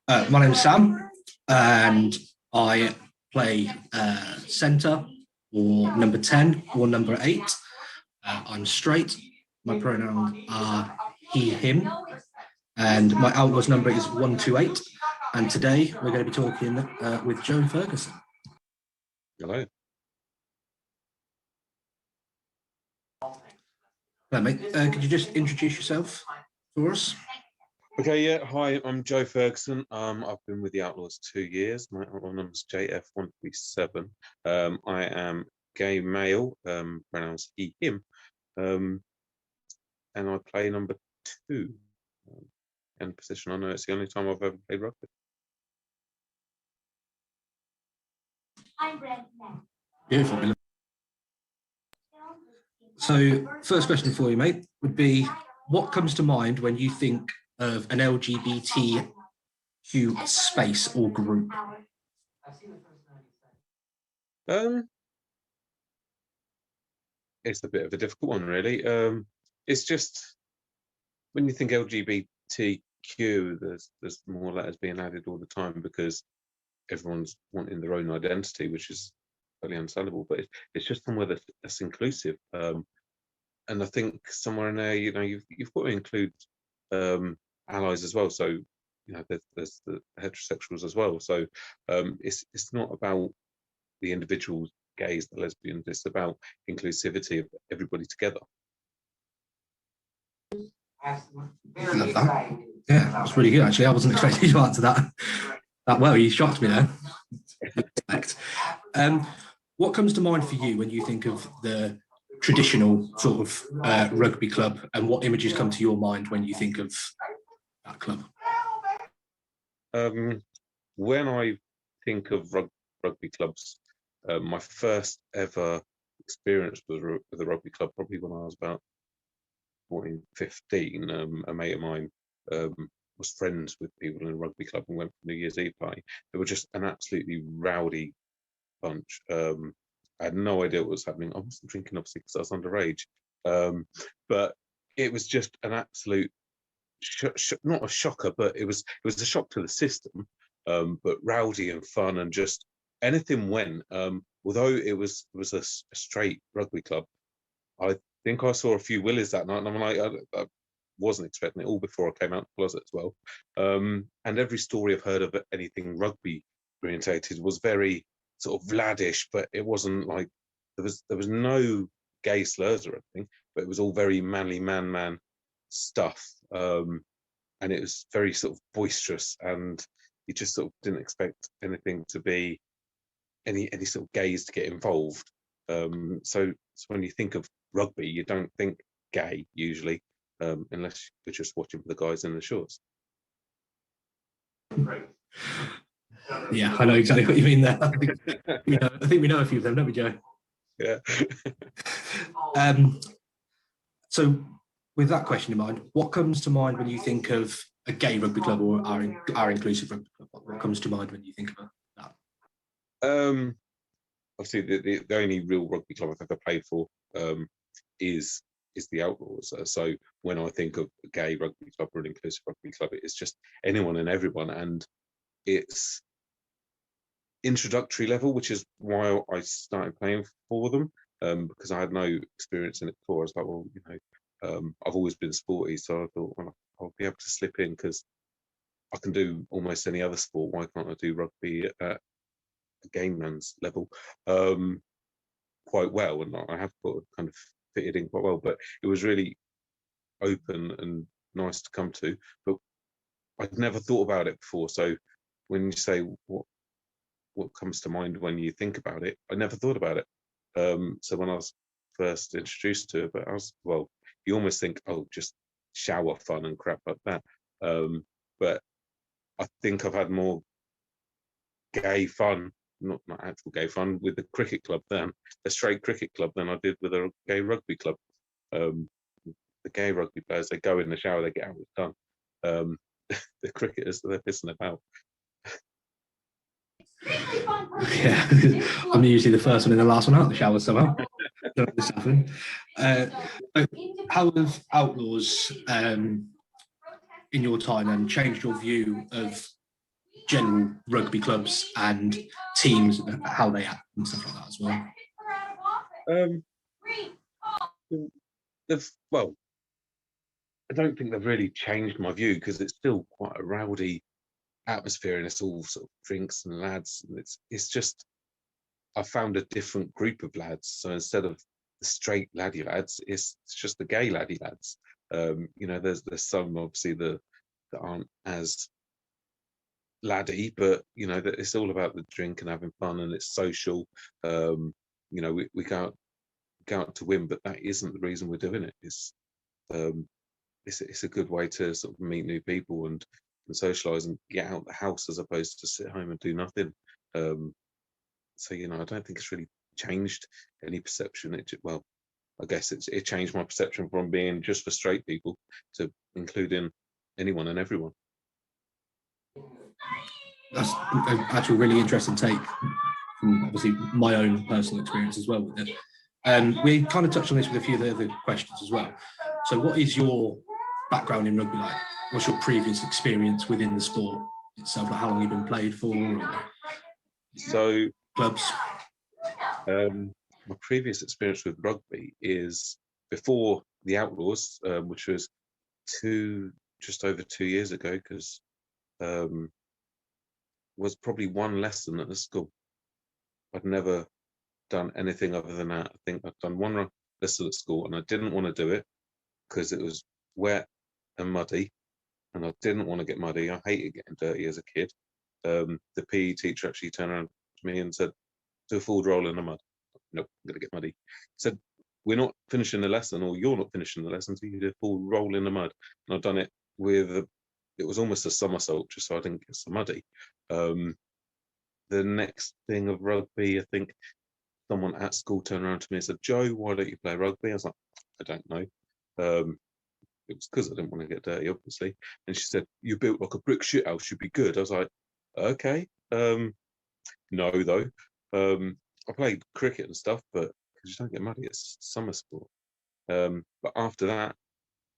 My name is Sam, and I play centre or number 10 or number 8. I'm straight. My pronouns are he, him, and my Outlaws number is 128. And today we're going to be talking with Joe Ferguson. Hello. Hello, mate. Could you just introduce yourself for us? Okay, yeah. Hi, I'm Joe Ferguson. I've been with the Outlaws 2 years. My outlaw number is JF137. I am gay male, pronouns he, him, and I play number 2 in position. I know it's the only time I've ever played rugby. Beautiful. So, first question for you, mate, would be, what comes to mind when you think of an LGBTQ space or group? It's a bit of a difficult one, really. It's just when you think LGBTQ, there's more letters being added all the time because everyone's wanting their own identity, which is totally understandable. But it's just somewhere that's inclusive. And I think somewhere in there, you know, you've got to include allies as well. So, you know, there's the heterosexuals as well. So it's not about the individuals, gays, the lesbians. It's about inclusivity of everybody together. Love that. Yeah, that's really good. Actually, I wasn't expecting you to answer that well. You shocked me there. What comes to mind for you when you think of the traditional sort of rugby club, and what images come to your mind when you think of that club? When I think of rugby clubs, my first ever experience with a rugby club, probably when I was about 14, 15, a mate of mine was friends with people in a rugby club and went for New Year's Eve party. They were just an absolutely rowdy bunch. I had no idea what was happening. I wasn't drinking, obviously, because I was underage. But it was just an absolute, not a shocker, but it was a shock to the system. But rowdy and fun, and just anything went. Although it was a straight rugby club, I think I saw a few willies that night, and I'm like, I wasn't expecting it, all before I came out of the closet as well. And every story I've heard of anything rugby orientated was very sort of laddish, but it wasn't like there was no gay slurs or anything, but it was all very manly man stuff. And it was very sort of boisterous, and you just sort of didn't expect anything to be any sort of gays to get involved. So when you think of rugby, you don't think gay usually, unless you're just watching for the guys in the shorts. Yeah, I know exactly what you mean there. I think we know a few of them, don't we, Joe? Yeah. So with that question in mind, what comes to mind when you think of a gay rugby club or our inclusive rugby club? What comes to mind when you think of that? Obviously, the only real rugby club I've ever played for is the Outlaws. So when I think of a gay rugby club or an inclusive rugby club, it's just anyone and everyone, and it's introductory level, which is why I started playing for them, because I had no experience in it before. I was like, well, you know, I've always been sporty, so I thought, well, I'll be able to slip in because I can do almost any other sport. Why can't I do rugby at a game man's level quite well? And I have kind of fitted in quite well, but it was really open and nice to come to, but I'd never thought about it before. So when you say what comes to mind when you think about it, I never thought about it. So when I was first introduced to it, but you almost think, oh, just shower fun and crap like that. But I think I've had more gay fun, not actual gay fun, with the cricket club than a straight cricket club than I did with a gay rugby club. The gay rugby players, they go in the shower, they get out, it's done. The cricketers, they're pissing about. Yeah, I'm usually the first one and the last one out of the shower somehow. This happened. How have Outlaws in your time and changed your view of general rugby clubs and teams and how they act and stuff like that as well? Um, well, I don't think they've really changed my view, because it's still quite a rowdy atmosphere, and it's all sort of drinks and lads, and it's just, I found a different group of lads. So instead of the straight laddie lads, it's just the gay laddie lads. You know, there's some obviously that aren't as laddie, but you know that it's all about the drink and having fun, and it's social. You know, we go out to win, but that isn't the reason we're doing it. It's a good way to sort of meet new people and socialize and get out the house, as opposed to sit home and do nothing. So you know, I don't think it's really changed any perception. Well, I guess it changed my perception from being just for straight people to including anyone and everyone. That's actually a really interesting take from obviously my own personal experience as well with it. We kind of touched on this with a few of the other questions as well. So what is your background in rugby like? What's your previous experience within the sport itself? Like how long you've been played for? So clubs? My previous experience with rugby is before the Outlaws, which was just over 2 years ago, because was probably one lesson at the school. I'd never done anything other than that. I think I'd done one lesson at school, and I didn't want to do it because it was wet and muddy, and I didn't want to get muddy. I hated getting dirty as a kid. The PE teacher actually turned around to me and said, "Do a forward roll in the mud." Nope, I'm going to get muddy. He said, "We're not finishing the lesson, or you're not finishing the lesson, so you do a full roll in the mud." And I've done it with it was almost a somersault, just so I didn't get so muddy. The next thing of rugby, I think someone at school turned around to me and said, "Joe, why don't you play rugby?" I was like, "I don't know." It was because I didn't want to get dirty, obviously. And she said, "You built like a brick shit house, you'd be good." I was like, "Okay." No, though. I played cricket and stuff, but because you don't get muddy, it's summer sport. But after that,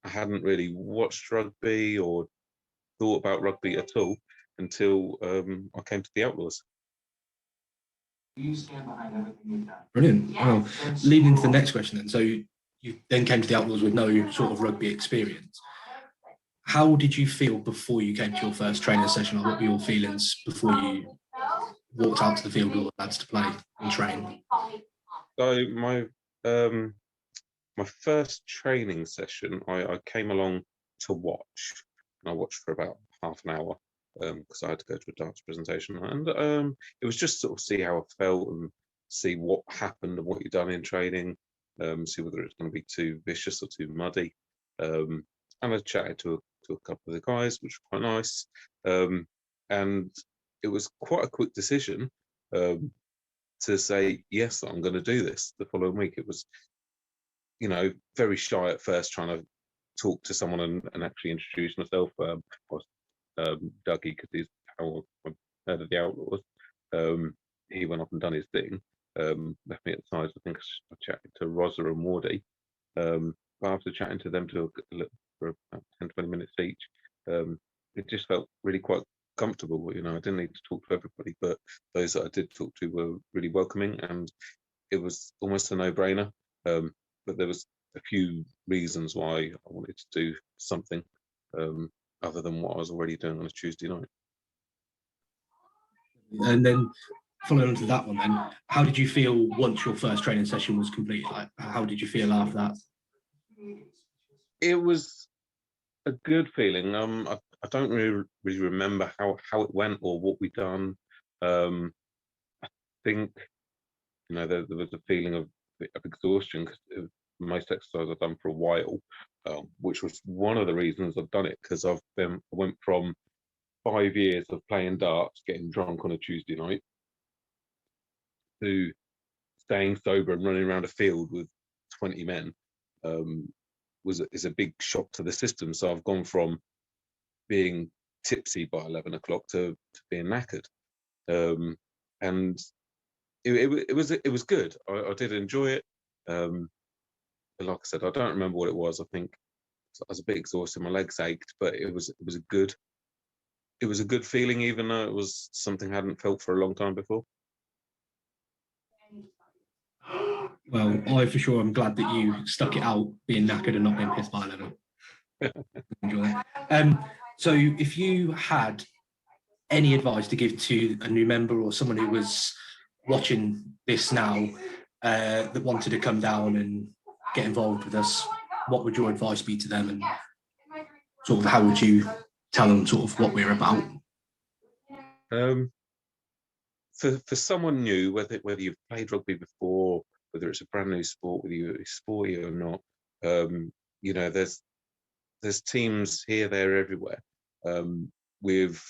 I hadn't really watched rugby or thought about rugby at all until I came to the Outlaws. Brilliant. Well, leading into the next question then. So you then came to the Outlaws with no sort of rugby experience. How did you feel before you came to your first training session? Or what were your feelings before you walked out to the field with the lads to play and train? So my first training session, I came along to watch, and I watched for about half an hour because I had to go to a dance presentation, and it was just sort of see how I felt and see what happened and what you've done in training, see whether it's going to be too vicious or too muddy. And I chatted to a couple of the guys, which was quite nice, and it was quite a quick decision to say, yes, I'm going to do this the following week. It was, you know, very shy at first, trying to talk to someone and actually introduce myself. I was Dougie, because he's how I heard of the Outlaws. He went off and done his thing, left me at the side. I think I chatted to Rosa and Wardy. But after chatting to them for about 10-20 minutes each, it just felt really quite comfortable. You know, I didn't need to talk to everybody, but those that I did talk to were really welcoming, and it was almost a no-brainer. But there was a few reasons why I wanted to do something other than what I was already doing on a Tuesday night. And then following on to that one then, how did you feel once your first training session was complete? Like, how did you feel after that? It was a good feeling. I don't really remember how it went or what we'd done. I think, you know, there was a feeling of exhaustion because most exercise I've done for a while, which was one of the reasons I've done it, because I went from 5 years of playing darts, getting drunk on a Tuesday night, to staying sober and running around a field with 20 men. Is a big shock to the system. So I've gone from being tipsy by 11 o'clock to being knackered, and it was good. I did enjoy it. Like I said, I don't remember what it was. I think I was a bit exhausted, my legs ached, but it was a good feeling, even though it was something I hadn't felt for a long time before. Well, I for sure am glad that you stuck it out, being knackered and not being pissed by 11. Enjoy that. So if you had any advice to give to a new member or someone who was watching this now that wanted to come down and get involved with us, what would your advice be to them, and sort of how would you tell them sort of what we're about? For someone new, whether you've played rugby before, whether it's a brand new sport, whether you're sporty or not, you know, there's teams here, there, everywhere, with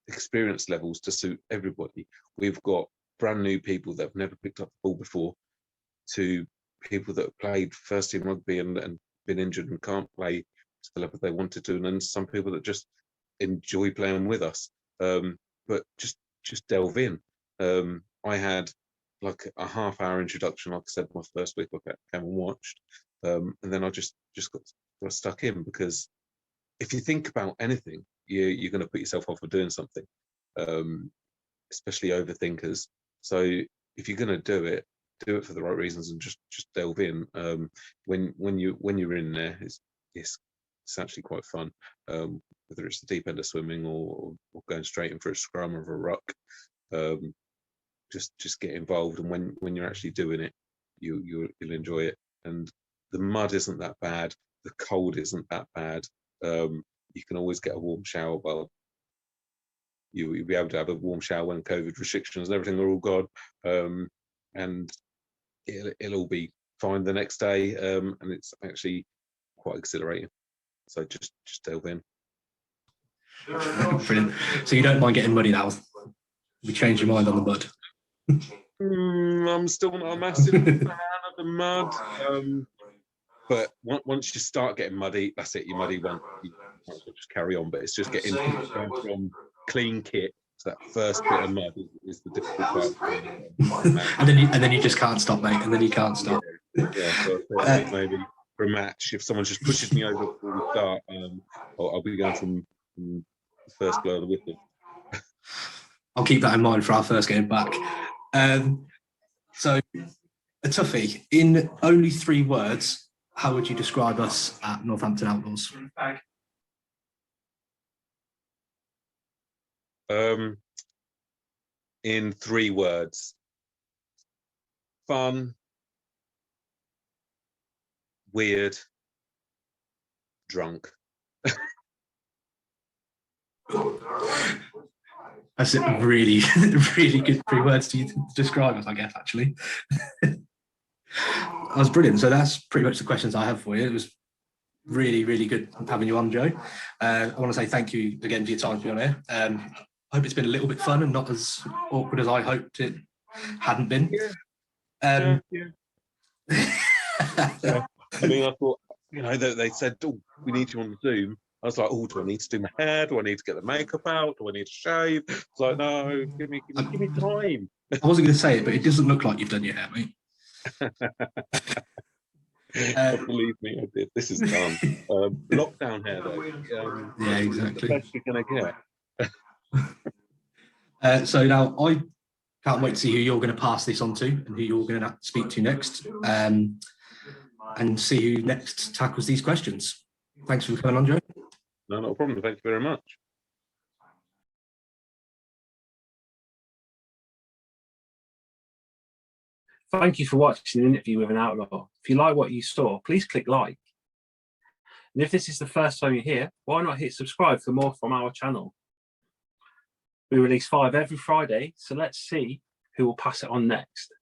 experience levels to suit everybody. We've got brand new people that have never picked up the ball before, to people that have played first team rugby and been injured and can't play to the level they wanted to, and then some people that just enjoy playing with us, but just delve in. I had like a half-hour introduction, like I said, my first week I came and watched, and then I just got stuck in, because if you think about anything, you're going to put yourself off of doing something, especially overthinkers. So if you're going to do it for the right reasons and just delve in. When you're in there, it's actually quite fun. Whether it's the deep end of swimming or going straight in for a scrum or a ruck, just get involved. And when you're actually doing it, you'll enjoy it. And the mud isn't that bad. The cold isn't that bad. You can always get a warm shower. Well, you'll be able to have a warm shower when COVID restrictions and everything are all gone. And it'll all be fine the next day, and it's actually quite exhilarating. So just delve in. Brilliant. So you don't mind getting muddy now? You change your mind on the mud? I'm still not a massive fan of the mud, but once you start getting muddy, that's it. You're muddy once, you just carry on. But it's just getting from clean kit. So that first bit of mud is the difficult part. and then you just can't stop, mate. And then you can't stop. Yeah, so maybe for a match, if someone just pushes me over before we start, I'll be going from the first blow of the whistle. I'll keep that in mind for our first game back. So, a toughie. In only 3 words, how would you describe us at Northampton Outlaws? In 3 words: fun, weird, drunk. That's a really, really good 3 words to describe us, I guess, actually. That was brilliant. So that's pretty much the questions I have for you. It was really, really good having you on, Joe. I want to say thank you again for your time to be on here. I hope it's been a little bit fun and not as awkward as I hoped it hadn't been. Yeah. I mean, I thought, you know, they said, "Oh, we need you on Zoom." I was like, "Oh, do I need to do my hair? Do I need to get the makeup out? Do I need to shave?" It's like, "No, give me time." I wasn't going to say it, but it doesn't look like you've done your hair, mate. Believe me, I did. This is done. Lockdown hair, though. Yeah, exactly. The best you're going to get. So now I can't wait to see who you're going to pass this on to and who you're going to speak to next, and see who next tackles these questions. Thanks for coming on, Joe. No, not a problem. Thank you very much. Thank you for watching the interview with an outlaw. If you like what you saw, please click like. And if this is the first time you're here, why not hit subscribe for more from our channel? We release 5 every Friday, so let's see who will pass it on next.